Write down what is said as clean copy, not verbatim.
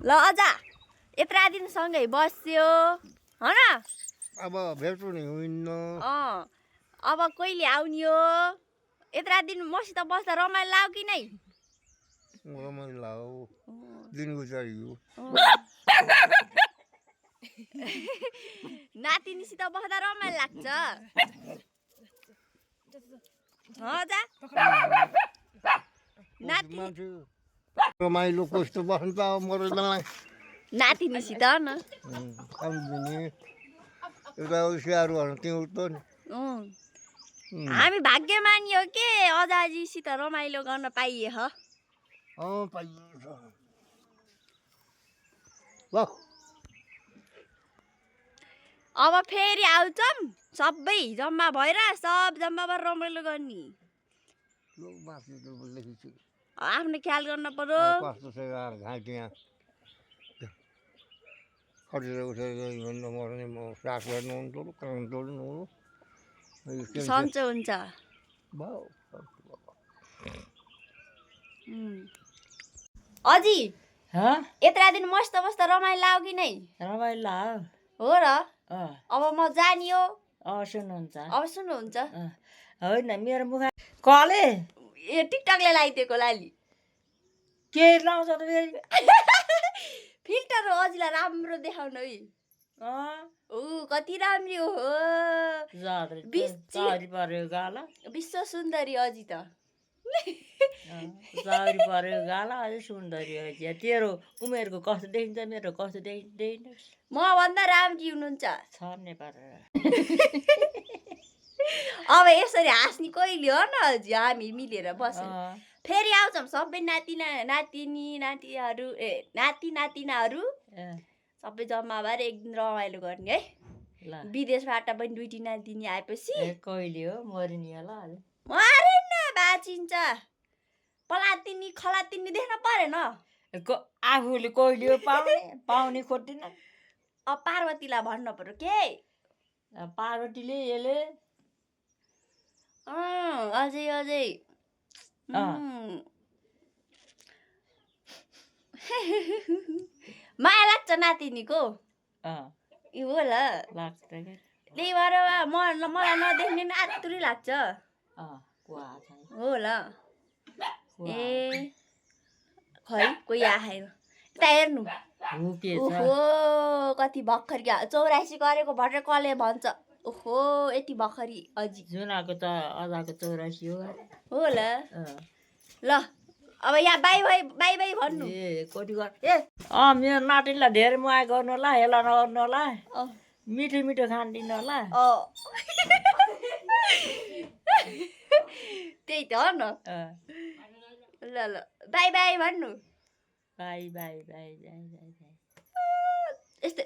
ल अझ यत्रा दिन सँगै बस्यो हो न अब भेट्नु नि हुन्न अब कहिले आउने हो यत्रा दिन मसित बस्दा रमाइलो लाग्यो कि नै रमाइलो लाग्यो दिन गुजारियो नातिनीसित बस्दा रमाइलो लाग्छ अझ मान्छे रमाइलो कस्तो बस्नु त अब मरो बेला नातिनीसित न सम्झिने एउटा औसियाहरू तिउँतो नि हामी भाग्यमानी हो के अजाजीसित रमाइलो गर्न पाइए ह पाइन्छ ल अब फेरि आउँछौँ सबै जम्मा भएर सब जम्मा भएर रमाइलो गर्ने आफ्नो ख्याल गर्न पर्यो कस्तो छ घाँटी यहाँ खटेर उठेर भन्दा मर्ने म सास गर्नु हुन्थ्यो काम गर्नु सन्चो हुन्छ अजी यत्रा दिन मस्त मस्त रमाइलो लाग्यो कि नै रमाइलो लाग्यो हो र अब म जानी हो सुन्नुहुन्छ अब सुन्नुहुन्छ होइन मेरो मुखा कले ए टिकटकले लगाइदिएको लाली के लाउँछ त फेरि फिल्टर हो अजीलाई राम्रो देखाउनु है कति राम्री हो पर्यो गाला विश्व सुन्दरी अजी त चाउरी पर्यो गाला अझै सुन्दरी अझै तेरो उमेरको कस्तो देखिन्छ मेरो कस्तो देखिँदैन म भन्दा राम्री हुनुहुन्छ छर्ने पारेर अब यसरी हाँस्ने कहिले हो न अझै हामी मिलेर बस्छौँ फेरि आउँछौँ सबै नाति नातिनीहरू नाति नातिनाहरू सबै जम्मा भएर एक दिन रमाइलो गर्ने है विदेशबाट पनि दुईटी नातिनी आएपछि कहिले हो मरिनी होला मरेन बाँचिन्छ पलातिनी खलातिनी देख्न परेन आफूले कहिले हो पाउने खोज्दैन अब पार्वतीलाई भन्नु पर्यो के पार्वतीले यसले अझै अझै माया लाग्छ नातिनीको होला लाग्छ त्यही भएर मलाई नदेख्ने नि आतुरी लाग्छ होला ए खै कोही आयो यता हेर्नु ओहो कति भर्खरी 84 गरेको भएर कसले भन्छ ओहो यति भर्खरी अजी जुनाको त अजाको 84 हो होला ल अब यहाँ बाई बाई भन्नु ए कति गर मेरो नातिनीलाई धेरै माया गर्नु होला हेला नगर्नु होला मिठो मिठो खान दिनु होला त्यही त हो न ल ल बाई बाई भन्नु बाई बाई बाई बाई यस्तै